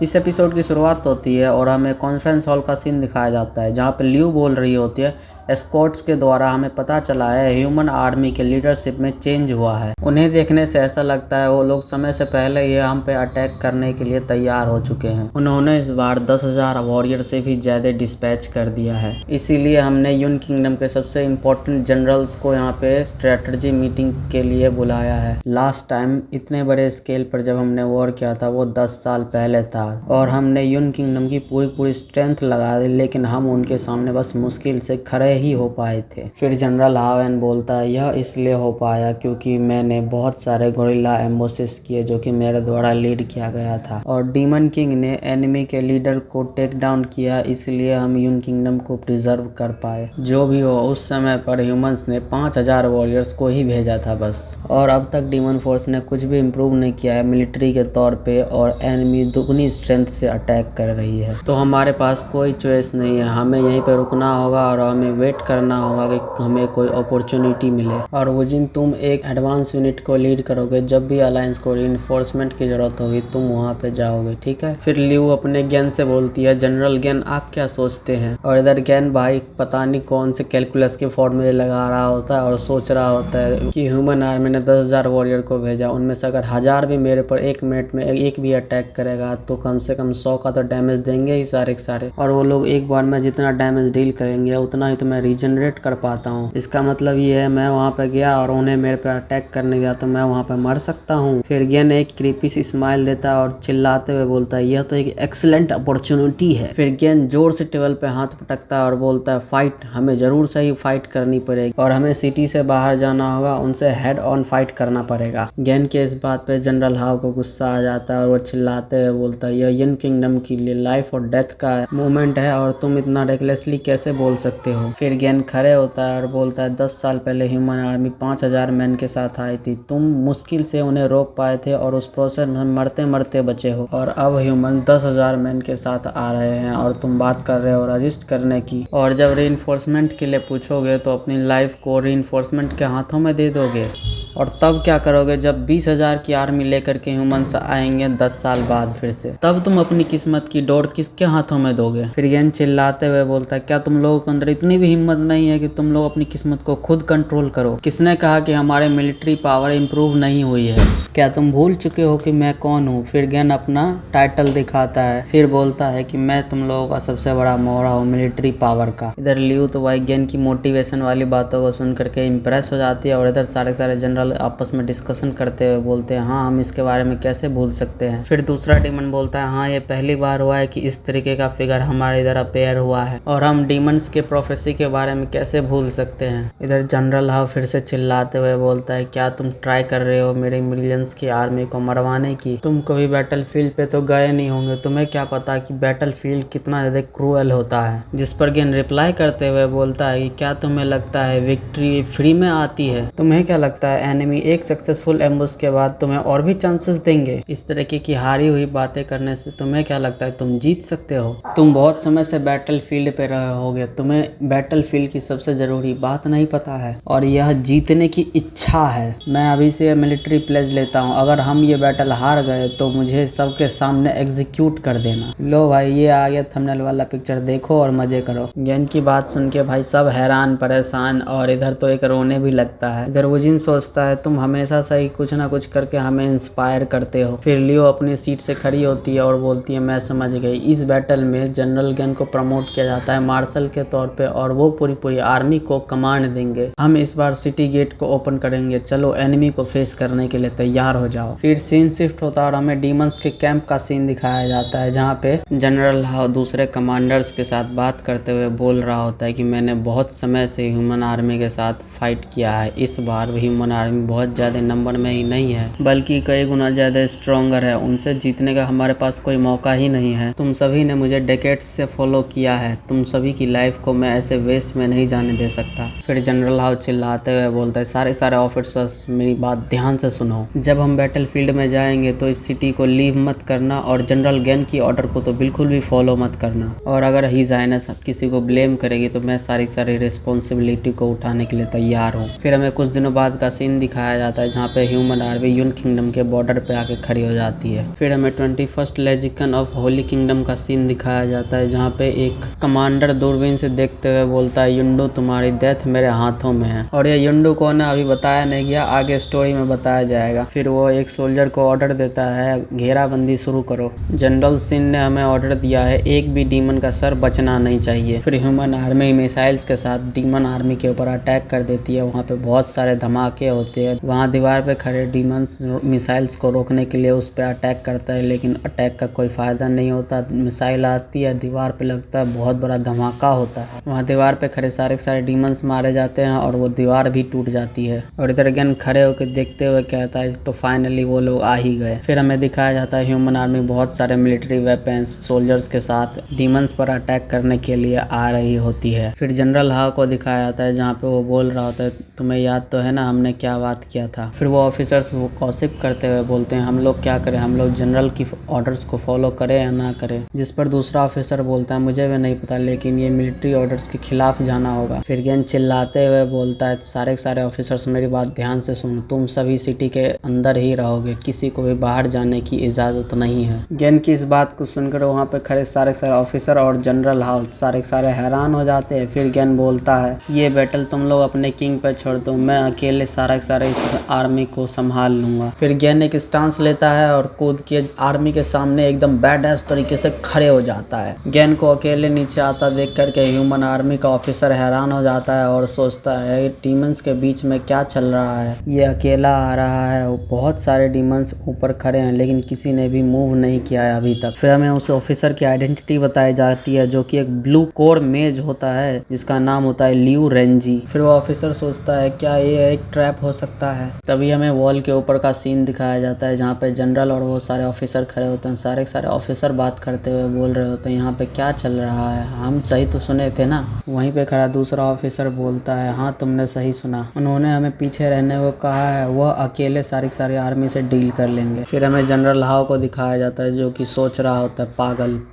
इस एपिसोड की शुरुआत होती है और हमें कॉन्फ्रेंस हॉल का सीन दिखाया जाता है जहाँ पे ल्यू बोल रही होती है एस्कॉर्ट्स के द्वारा हमें पता चला है ह्यूमन आर्मी के लीडरशिप में चेंज हुआ है। उन्हें देखने से ऐसा लगता है वो लोग समय से पहले ही हम पे अटैक करने के लिए तैयार हो चुके हैं। उन्होंने इस बार 10,000 वॉरियर से भी ज्यादा डिस्पैच कर दिया है। इसीलिए हमने यून किंगडम के सबसे इम्पोर्टेंट जनरल्स को यहाँ पे स्ट्रेटजी मीटिंग के लिए बुलाया है। लास्ट टाइम इतने बड़े स्केल पर जब हमने वॉर किया था वो 10 साल पहले था और हमने यून किंगडम की पूरी स्ट्रेंथ लगा दी, लेकिन हम उनके सामने बस मुश्किल से खड़े ही हो पाए थे। फिर जनरल हावेन बोलता है यह इसलिए हो पाया क्योंकि मैंने बहुत सारे गोरिल्ला एम्बोसेस किए जो कि मेरे द्वारा लीड किया गया था और डीमन किंग ने एनिमी के लीडर को टेक डाउन किया, इसलिए हम यून किंगडम को प्रिजर्व कर पाए। जो भी हो उस समय पर ह्यूमंस ने 5,000 वॉरियर्स को ही भेजा था बस, और अब तक डीमन फोर्स ने कुछ भी इम्प्रूव नहीं किया है मिलिट्री के तौर पे और एनिमी दुगनी स्ट्रेंथ से अटैक कर रही है। तो हमारे पास कोई चॉइस नहीं है, हमें यहीं पे रुकना होगा और हमें वेट करना होगा कि हमें कोई अपॉर्चुनिटी मिले। और वो जिन तुम एक एडवांस यूनिट को लीड करोगे, जब भी अलायंस को रीइंफोर्समेंट की जरूरत होगी तुम वहाँ पे जाओगे, ठीक है। फिर ल्यू अपने गैन से बोलती है जनरल गैन आप क्या सोचते हैं, और इधर गैन भाई पता नहीं कौन से कैलकुलस के फॉर्मूले लगा रहा होता है और सोच रहा होता है कि ह्यूमन आर्मी ने 10,000 वॉरियर को भेजा, उनमें से अगर 1,000 भी मेरे पर 1 मिनट में एक भी अटैक करेगा तो कम से कम 100 का तो डैमेज देंगे ही सारे के सारे, और वो लोग एक बार में जितना डैमेज डील करेंगे उतना ही तो मैं रीजनरेट कर पाता हूँ। इसका मतलब ये है मैं वहाँ पे गया और उन्हें मेरे पे अटैक करने गया तो मैं वहाँ पे मर सकता हूँ। फिर गेन एक क्रीपी सी स्माइल देता है और चिल्लाते हुए बोलता है यह तो एक एक्सीलेंट अपॉर्चुनिटी है। फिर गेन जोर से टेबल पे हाथ पटकता है और बोलता है फाइट, हमें जरूर से ही फाइट करनी पड़ेगी और हमें सिटी से बाहर जाना होगा, उनसे हेड ऑन फाइट करना पड़ेगा। गेन के इस बात पे जनरल हाव को गुस्सा आ जाता है और वो चिल्लाते हुए बोलता है यह यून किंगडम के लिए लाइफ और डेथ का मूवमेंट है और तुम इतना रेकलेसली कैसे बोल सकते हो। फिर गेन खड़े होता है और बोलता है 10 साल पहले ह्यूमन आर्मी 5,000 मैन के साथ आई थी, तुम मुश्किल से उन्हें रोक पाए थे और उस प्रोसेस में मरते मरते बचे हो, और अब ह्यूमन 10,000 मैन के साथ आ रहे हैं और तुम बात कर रहे हो रजिस्ट करने की, और जब रीइंफोर्समेंट के लिए पूछोगे तो अपनी लाइफ को रीइंफोर्समेंट के हाथों में दे दोगे, और तब क्या करोगे जब 20,000 की आर्मी लेकर के ह्यूमंस आएंगे 10 साल बाद फिर से, तब तुम अपनी किस्मत की डोर किसके हाथों में दोगे। फिर गेन चिल्लाते हुए बोलता है क्या तुम लोगों के अंदर इतनी भी हिम्मत नहीं है कि तुम लोग अपनी किस्मत को खुद कंट्रोल करो। किसने कहा कि हमारे मिलिट्री पावर इंप्रूव नहीं हुई है, क्या तुम भूल चुके हो कि मैं कौन हूँ। फिर गेन अपना टाइटल दिखाता है, फिर बोलता है कि मैं तुम लोगों का सबसे बड़ा मोहरा हूँ मिलिट्री पावर का। इधर ल्यू तो भाई गेन की मोटिवेशन वाली बातों को सुन करके इम्प्रेस हो जाती है और इधर सारे जनरल आपस में डिस्कशन करते हुए बोलते हैं हाँ हम इसके बारे में कैसे भूल सकते हैं। फिर दूसरा डीमन बोलता है हाँ ये पहली बार हुआ है कि इस तरीके का फिगर हमारे इधर अपेयर हुआ है और हम डीमंस के प्रोफेसी के बारे में कैसे भूल सकते हैं। इधर जनरल हाव फिर से चिल्लाते हुए बोलता है क्या तुम ट्राई कर रहे हो मेरे मिलियंस की आर्मी को मरवाने की, तुम कभी बैटल फील्ड पे तो गए नहीं होंगे, तुम्हें क्या पता कि बैटल फील्ड कितना ज्यादा क्रूअल होता है। जिस पर गेन रिप्लाई करते हुए बोलता है कि क्या तुम्हें लगता है विक्ट्री फ्री में आती है, तुम्हें क्या लगता है एनिमी एक सक्सेसफुल एम्बुश के बाद तुम्हें और भी चांसेस देंगे। इस तरीके की हारी हुई बातें करने से तुम्हें क्या लगता है तुम जीत सकते हो। तुम बहुत समय से बैटल फील्ड पे रहे होगे, तुम्हें बैटल फील्ड की सबसे जरूरी बात नहीं पता है और यह जीतने की इच्छा है। मैं अभी से मिलिट्री प्लेज लेता हूँ, अगर हम ये बैटल हार गए तो मुझे सबके सामने एग्जीक्यूट कर देना। लो भाई ये आ गया थंबनेल वाला पिक्चर, देखो और मजे करो। गेन की बात सुन के भाई सब हैरान परेशान और इधर तो एक रोने भी लगता है। इधर वुजिन सोचता है तुम हमेशा से ही कुछ ना कुछ करके हमें इंस्पायर करते हो। फिर लियो अपनी सीट से खड़ी होती है और बोलती है मैं समझ गई, इस बैटल में जनरल गेन को प्रमोट किया जाता है मार्शल के तौर पे और वो पूरी आर्मी को कमांड देंगे। हम इस बार सिटी गेट को ओपन करेंगे, चलो एनिमी को फेस करने के लिए तैयार हो जाओ। फिर सीन शिफ्ट होता है और हमें डीमंस के कैंप का सीन दिखाया जाता है जहाँ पे जनरल हाव दूसरे कमांडर्स के साथ बात करते हुए बोल रहा होता है कि मैंने बहुत समय से ह्यूमन आर्मी के साथ फाइट किया है, इस बार ह्यूमन आर्मी बहुत ज्यादा नंबर में ही नहीं है बल्कि कई गुना ज्यादा स्ट्रॉन्गर है, उनसे जीतने का हमारे पास कोई मौका ही नहीं है। तुम सभी ने मुझे डेकेड्स से फॉलो किया है, तुम सभी की लाइफ को मैं ऐसे वेस्ट में नहीं जाने दे सकता। फिर जनरल हाव चिल्लाते हुए बोलता है सारे ऑफिसर्स मेरी बात ध्यान से सुनो, जब हम बैटल फील्ड में जाएंगे तो इस सिटी को लीव मत करना और जनरल गेन की ऑर्डर को तो बिल्कुल भी फॉलो मत करना, और अगर हिज हाइनेस किसी को ब्लेम करेगी तो मैं सारी रिस्पॉन्सिबिलिटी को उठाने के लिए तैयार तैयार हूँ। फिर हमें कुछ दिनों बाद का सीन दिखाया जाता है जहाँ पे ह्यूमन आर्मी यून किंगडम के बॉर्डर पे आके खड़ी हो जाती है। फिर हमें 21st लेजिकन ऑफ होली किंगडम का सीन दिखाया जाता है जहाँ पे एक कमांडर दूरबीन से देखते हुए बोलता है, युंडू तुम्हारी डेथ मेरे हाथों में है। और ये युंडू कौन है अभी बताया नहीं गया, आगे स्टोरी में बताया जाएगा। फिर वो एक सोल्जर को ऑर्डर देता है, घेराबंदी शुरू करो। जनरल सिन ने हमें ऑर्डर दिया है, एक भी डीमन का सर बचना नहीं चाहिए। फिर ह्यूमन आर्मी मिसाइल्स के साथ डीमन आर्मी के ऊपर अटैक कर देती है। वहाँ पे बहुत सारे धमाके होते हैं। वहाँ दीवार पे खड़े डीमंस मिसाइल्स को रोकने के लिए उस पर अटैक करता है, लेकिन अटैक का कोई फायदा नहीं होता। मिसाइल आती है, दीवार पे लगता है, बहुत बड़ा धमाका होता है। वहाँ दीवार पे खड़े सारे डीमंस मारे जाते हैं और वो दीवार भी टूट जाती है। और इधर अगेन खड़े होकर देखते हुए कहता है तो फाइनली वो लोग आ ही गए। फिर हमें दिखाया जाता है ह्यूमन आर्मी बहुत सारे मिलिट्री वेपन्स सोल्जर्स के साथ डीमंस पर अटैक करने के लिए आ रही होती है। फिर जनरल हाउ को दिखाया जाता है जहाँ पे वो बोल रहा होता है, तुम्हें याद तो है ना हमने क्या बात किया था। फिर वो ऑफिसर्स वो गॉसिप करते हुए बोलते हैं, हम लोग क्या करें, हम लोग जनरल की ऑर्डर्स को फॉलो करें या ना करें। जिस पर दूसरा ऑफिसर बोलता है, मुझे भी नहीं पता, लेकिन ये मिलिट्री ऑर्डर्स के खिलाफ जाना होगा। फिर गेन चिल्लाते हुए बोलता है, सारे ऑफिसर्स मेरी बात ध्यान से सुनो, तुम सभी सिटी के अंदर ही रहोगे, किसी को भी बाहर जाने की इजाजत नहीं है। गेन की इस बात को सुनकर वहाँ पे खड़े सारे ऑफिसर और जनरल हाउस सारे हैरान हो जाते हैं। फिर गेन बोलता है, ये बैटल तुम लोग अपने किंग पे छोड़ दो, मैं अकेले सारे इस आर्मी को संभाल लूंगा। फिर गेन एक स्टांस लेता है और कूद के आर्मी के सामने एकदम बैडएस तरीके से खड़े हो जाता है। गेन को अकेले नीचे आता देख करके ह्यूमन आर्मी का ऑफिसर हैरान हो जाता है और सोचता है डीमंस के बीच में क्या चल रहा है, ये अकेला आ रहा है। बहुत सारे डीमंस ऊपर खड़े हैं लेकिन किसी ने भी मूव नहीं किया है अभी तक। फिर हमें उस ऑफिसर की आइडेंटिटी बताई जाती है जो कि एक ब्लू कोर मेज होता है जिसका नाम होता है लियू रेंजी। फिर वो ऑफिसर सोचता है क्या ये एक ट्रैप हो सकता है। तभी हमें वॉल के ऊपर का सीन दिखाया जाता है जहाँ पे जनरल और वो सारे ऑफिसर खड़े होते हैं। सारे ऑफिसर बात करते हुए बोल रहे होते हैं, यहाँ पे क्या चल रहा है, हम सही तो सुने थे ना। वहीं पे खड़ा दूसरा ऑफिसर बोलता है, हाँ तुमने सही सुना, उन्होंने हमें पीछे रहने को कहा है, वह अकेले सारी आर्मी से डील कर लेंगे। फिर हमें जनरल हाउ को दिखाया जाता है जो कि सोच रहा होता है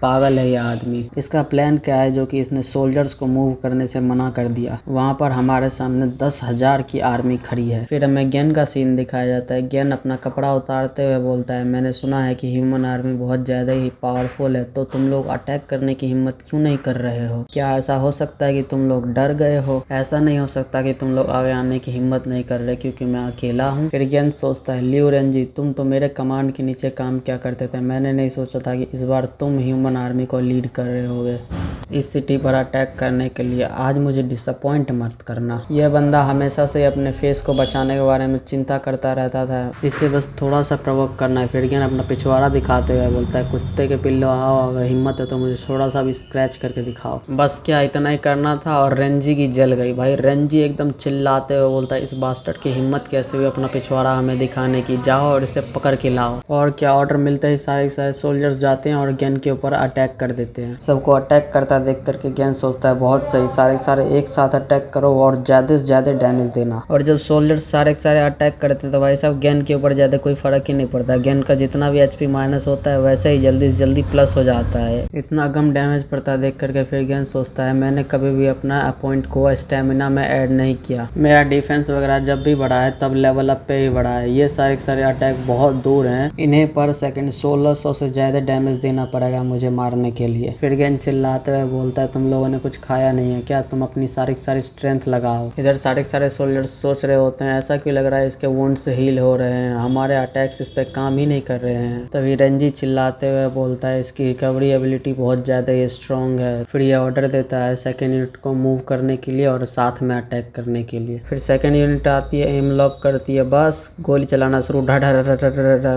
पागल है ये आदमी, इसका प्लान क्या है जो कि इसने सोल्जर्स को मूव करने से मना कर दिया। वहाँ पर हमारे सामने 10,000 की आर्मी खड़ी है। फिर हमें गेन का सीन दिखाया जाता है। गेन अपना कपड़ा उतारते हुए बोलता है, मैंने सुना है कि ह्यूमन आर्मी बहुत ज्यादा ही पावरफुल है, तो तुम लोग अटैक करने की हिम्मत क्यों नहीं कर रहे हो? क्या ऐसा हो सकता है कि तुम लोग डर गए हो? ऐसा नहीं हो सकता कि तुम लोग आगे आने की हिम्मत नहीं कर रहे क्योंकि मैं अकेला हूँ। फिर गेन सोचता है, लियू रेंजी तुम तो मेरे कमांड के नीचे काम क्या करते थे, मैंने नहीं सोचा था कि इस बार तुम ह्यूमन आर्मी को लीड कर रहे होगे इस सिटी पर अटैक करने के लिए। आज मुझे डिसअपॉइंट मत करना। यह बंदा हमेशा से अपने फेस को बचाने के बारे में चिंता करता रहता था, इसे बस थोड़ा सा प्रवोक करना है। फिर गेन अपना पिछवाड़ा दिखाते हुए बोलता है, कुत्ते के पिल्लो आओ, अगर हिम्मत है तो मुझे थोड़ा सा भी स्क्रैच करके दिखाओ। बस क्या इतना ही करना था और रेंजी की जल गई भाई। रेंजी एकदम चिल्लाते हुए बोलता है, इस बास्टर्ड की हिम्मत कैसे हुई अपना पिछवाड़ा हमें दिखाने की, जाओ और इसे पकड़ के लाओ। और क्या ऑर्डर मिलते ही सारे सोल्जर्स जाते हैं और गेन के ऊपर अटैक कर देते हैं। सबको अटैक करता देख करके गेन सोचता है, बहुत सही, सारे एक साथ अटैक करो और ज्यादा से ज्यादा डैमेज देना। और जब सोल्जर्स सारे अटैक करते हैं तो भाई साहब गेन के ऊपर ज्यादा कोई फर्क ही नहीं पड़ता। गेन का जितना भी HP माइनस होता है वैसे ही जल्दी से जल्दी प्लस हो जाता है। इतना कम डैमेज पड़ता है देख करके फिर गेन सोचता है, मैंने कभी भी अपना पॉइंट को स्टेमिना में ऐड नहीं किया, मेरा डिफेंस वगैरह जब भी बढ़ा है तब लेवल अप पे ही बढ़ा है। ये सारे अटैक बहुत दूर हैं, इन्हें पर सेकंड 1600 से ज्यादा डैमेज देना पड़ेगा मुझे मारने के लिए। फिर गेन चिल्लाते हुए बोलता है, तुम लोगों ने कुछ खाया नहीं है क्या, तुम अपनी सारी स्ट्रेंथ लगाओ। इधर सारे सोल्जर्स सोच रहे होते हैं, ऐसा क्यों लग रहा है इसके वुंड्स हील हो रहे हैं, हमारे अटैक्स इस पे काम ही नहीं कर रहे हैं। तभी रेंजी चिल्लाते हुए बोलता है, इसकी रिकवरी एबिलिटी बहुत ज्यादा स्ट्रॉन्ग है। फिर ये ऑर्डर देता है सेकेंड यूनिट को मूव करने के लिए और साथ में अटैक करने के लिए। फिर सेकेंड यूनिट आती है, एम लॉक करती है, बस गोली चलाना शुरू,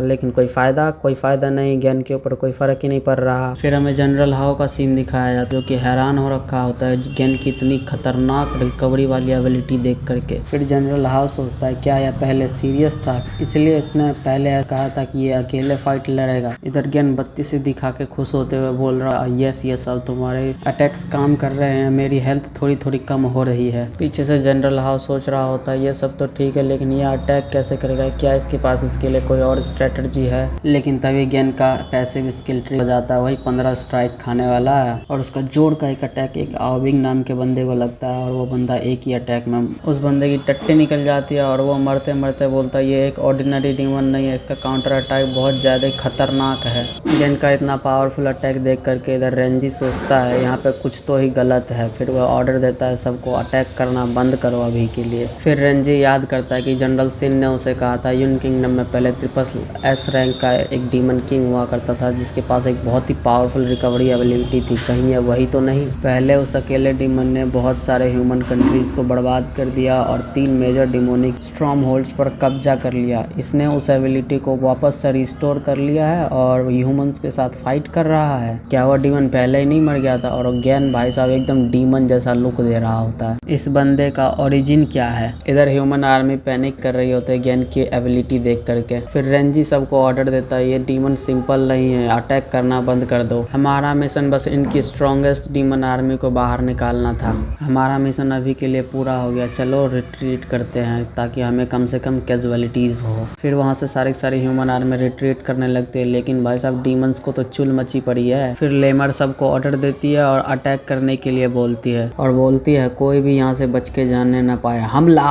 लेकिन कोई फायदा नहीं, गेन के ऊपर कोई फर्क ही नहीं पड़ रहा। फिर हमें जनरल हाउ का सीन दिखाया जाता है जो कि हैरान हो रखा होता है गेन की इतनी खतरनाक रिकवरी वाली एबिलिटी देख करके। फिर जनरल हाउ सोचता है, क्या यह पहले सीरियस था, इसलिए इसने पहले कहा था कि ये अकेले फाइट लड़ेगा। इधर गेन बत्ती से दिखा के खुश होते हुए बोल रहा, यस अब तुम्हारे अटैक्स काम कर रहे हैं, मेरी हेल्थ थोड़ी कम हो रही है। पीछे से जनरल हाउ सोच रहा होता है, ये सब तो ठीक है लेकिन ये अटैक कैसे करेगा, क्या इसके पास इसके लिए कोई और स्ट्रेटजी है। लेकिन तभी गेन का पैसिव स्किल ट्री हो जाता है, वही 15 स्ट्राइक खाने वाला है और उसका जोर का एक अटैक एक आविंग नाम के बंदे को लगता है और वो बंदा एक ही अटैक में उस बंदे की टट्टी निकल जाती है और वो मरते मरते बोलता है ये एक ऑर्डिनरी डीमन नहीं है, इसका काउंटर अटैक बहुत ज़्यादा खतरनाक है। गेन का इतना पावरफुल अटैक देख करके इधर रेंजी सोचता है यहाँ पे कुछ तो ही गलत है। फिर वह ऑर्डर देता है सबको अटैक करना बंद करो अभी के लिए। फिर रेंजी याद करता है कि जनरल सिन ने उसे कहा था यून किंगडम में पहले SSS रैंक का एक डीमन किंग हुआ करता था जिसके पास एक बहुत ही पावरफुल रिकवरी एबिलिटी थी, कहीं ये वही तो नहीं। पहले उस अकेले डीमन ने बहुत सारे ह्यूमन कंट्रीज को बर्बाद कर दिया और 3 मेजर डिमोनिक स्ट्रॉन्ग होल्ड्स पर कब्जा कर लिया। इसने उस एबिलिटी को वापस से रिस्टोर कर लिया है और ह्यूमंस के साथ फाइट कर रहा है। क्या वो डीमन पहले ही नहीं मर गया था? और गेन भाई साहब एकदम डीमन जैसा लुक दे रहा होता है। इस बंदे का ओरिजिन क्या है? इधर ह्यूमन आर्मी पैनिक कर रही होती है गेन की एबिलिटी देख करके। फिर रेंजी सबको ऑर्डर देता है ये डीमन सिंपल नहीं है, अटैक करना बंद कर दो। हमारा मिशन बस इनकी स्ट्रॉन्गेस्ट डीमन आर्मी को बाहर निकालना था। हमारा मिशन अभी के लिए पूरा हो गया, चलो रिट्रीट करते हैं ताकि हमें कम से कम कैजुअलिटीज हो। फिर वहाँ से सारी ह्यूमन आर्मी रिट्रीट करने लगते हैं, लेकिन भाई साहब डीमंस को तो चुल मची पड़ी है। फिर लेमर सबको ऑर्डर देती है और अटैक करने के लिए बोलती है और बोलती है कोई भी यहाँ से बच के जाने ना पाए, हमला।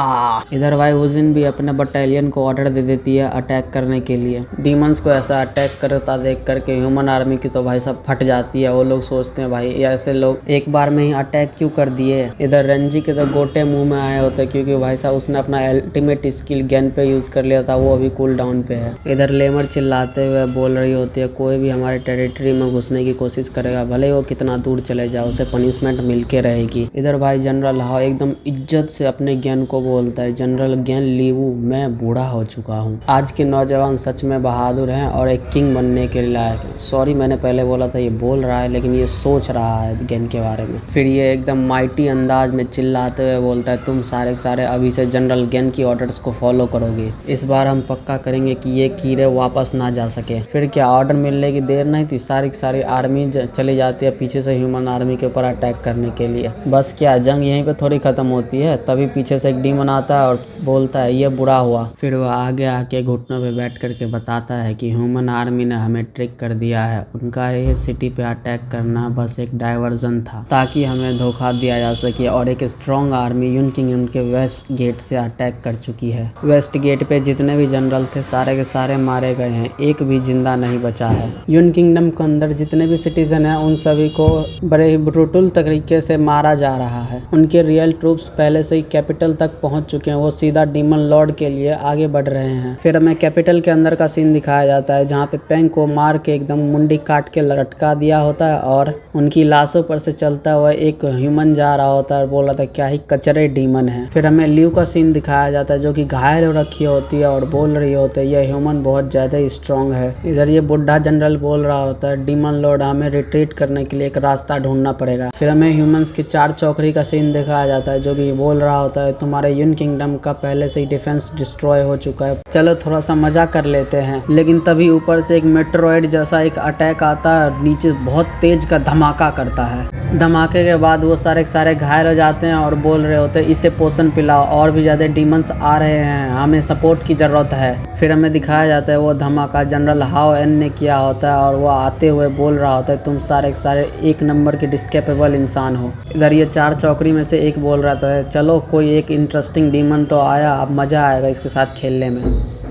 इधर भाई हुजिन भी अपने बटालियन को ऑर्डर दे देती है अटैक करने के लिए। डीमंस को ऐसा अटैक करता देख करके ह्यूमन आर्मी की तो भाई साहब फट जाती है। वो लोग सोचते हैं भाई ऐसे लोग एक बार में ही अटैक क्यों कर दिए। इधर रेंजी के तो गोटे मुंह में आए होते क्योंकि भाई साहब उसने अपना अल्टीमेट स्किल गेन पे यूज कर लिया था, वो अभी कूल डाउन पे है। इधर लेमर चिल्लाते हुए बोल रही होती है कोई भी हमारे टेरिटरी में घुसने की कोशिश करेगा भले वो कितना दूर चले जाए उसे पनिशमेंट मिल के रहेगी। इधर भाई जनरल हाउ एकदम इज्जत से अपने गेन को बोलता है जनरल गेन लीवू मैं बूढ़ा हो चुका हूँ। आज के नौजवान सच में बहादुर हैं और एक किंग बनने के लायक है। सॉरी मैंने पहले बोला था ये बोल रहा है लेकिन ये सोच रहा है गेन के बारे में। फिर ये एकदम माइटी अंदाज में चिल्लाते हुए बोलता है तुम सारे अभी से जनरल गेन की ऑर्डर्स को फॉलो करोगे। इस बार हम पक्का करेंगे कि ये कीड़े वापस ना जा सके। फिर क्या ऑर्डर मिलने की देर नहीं थी, सारी आर्मी चली जाती है पीछे से ह्यूमन आर्मी के ऊपर अटैक करने के लिए। बस क्या जंग यहीं पे थोड़ी खत्म होती है, तभी पीछे से एक डीमन आता है और बोलता है ये बुरा हुआ। फिर वह आगे आके घुटनों पे बैठ करके बताता है कि ह्यूमन आर्मी ने हमें ट्रिक कर दिया है, उनका ये सिटी पे अटैक करना बस एक डाइवर्जन था ताकि हमें धोखा दिया जा सके और एक स्ट्रॉन्ग आर्मी यून किंगडम के वेस्ट गेट से अटैक कर चुकी है। वेस्ट गेट पे जितने भी जनरल थे सारे के सारे मारे गए हैं, एक भी जिंदा नहीं बचा है। यून किंगडम के अंदर जितने भी सिटीजन हैं उन सभी को बड़े ही ब्रूटल तरीके से मारा जा रहा है। उनके रियल ट्रूप्स पहले से ही कैपिटल तक पहुंच चुके हैं, वो सीधा डीमन लॉर्ड के लिए आगे बढ़ रहे हैं। फिर हमें कैपिटल के अंदर का सीन दिखाया जाता है जहाँ पे पेंग को मार के एकदम मुंडी काट के लटका दिया होता है और उनकी लाशों पर से चलता हुआ एक ह्यूमन जा रहा होता है और बोल रहा था क्या ही कचरे डीमन है। फिर हमें ल्यू का सीन दिखाया जाता है जो कि घायल हो रखी होती है और बोल रही होती है ये ह्यूमन बहुत ज्यादा स्ट्रॉन्ग है। इधर ये बुढ़ा जनरल बोल रहा होता है डीमन लॉर्ड हमें रिट्रीट करने के लिए एक रास्ता ढूंढना पड़ेगा। फिर हमें ह्यूमंस की 4 चौकड़ी का सीन दिखाया जाता है जो कि बोल रहा होता है तुम्हारे यून किंगडम का पहले से ही डिफेंस डिस्ट्रॉय हो चुका है, चलो थोड़ा सा मजा कर लेते हैं। लेकिन तभी ऊपर से एक मेट्रोइड जैसा एक अटैक आता है और नीचे बहुत तेज का धमाका करता है। धमाके के बाद वो सारे घायल हो जाते हैं और बोल रहे होते हैं इसे पोषण पिलाओ, और भी ज्यादा डीमंस आ रहे हैं, हमें सपोर्ट की जरूरत है। फिर हमें दिखाया जाता है वो धमाका जनरल हाउ एन ने किया होता है और वो आते हुए बोल रहा होता है तुम सारे एक नंबर के डिस्केपेबल इंसान हो। इधर ये 4 चौकड़ी में से एक बोल रहा था चलो कोई एक इंटरेस्टिंग डीमन तो आया, अब मजा आएगा इसके साथ खेलने में।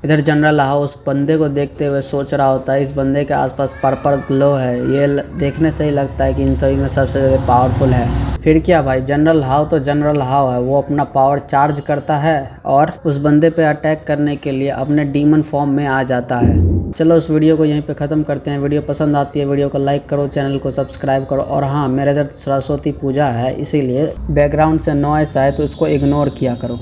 इधर जनरल हाउ उस बंदे को देखते हुए सोच रहा होता है इस बंदे के आसपास पर्पल ग्लो है, ये देखने से ही लगता है कि इन सभी में सबसे ज़्यादा पावरफुल है। फिर क्या भाई जनरल हाउ तो जनरल हाउ है, वो अपना पावर चार्ज करता है और उस बंदे पे अटैक करने के लिए अपने डीमन फॉर्म में आ जाता है। चलो इस वीडियो को यहीं पे ख़त्म करते हैं। वीडियो पसंद आती है वीडियो को लाइक करो, चैनल को सब्सक्राइब करो और हाँ मेरे इधर सरस्वती पूजा है इसीलिए बैकग्राउंड से नॉइस आए तो इसको इग्नोर किया करो।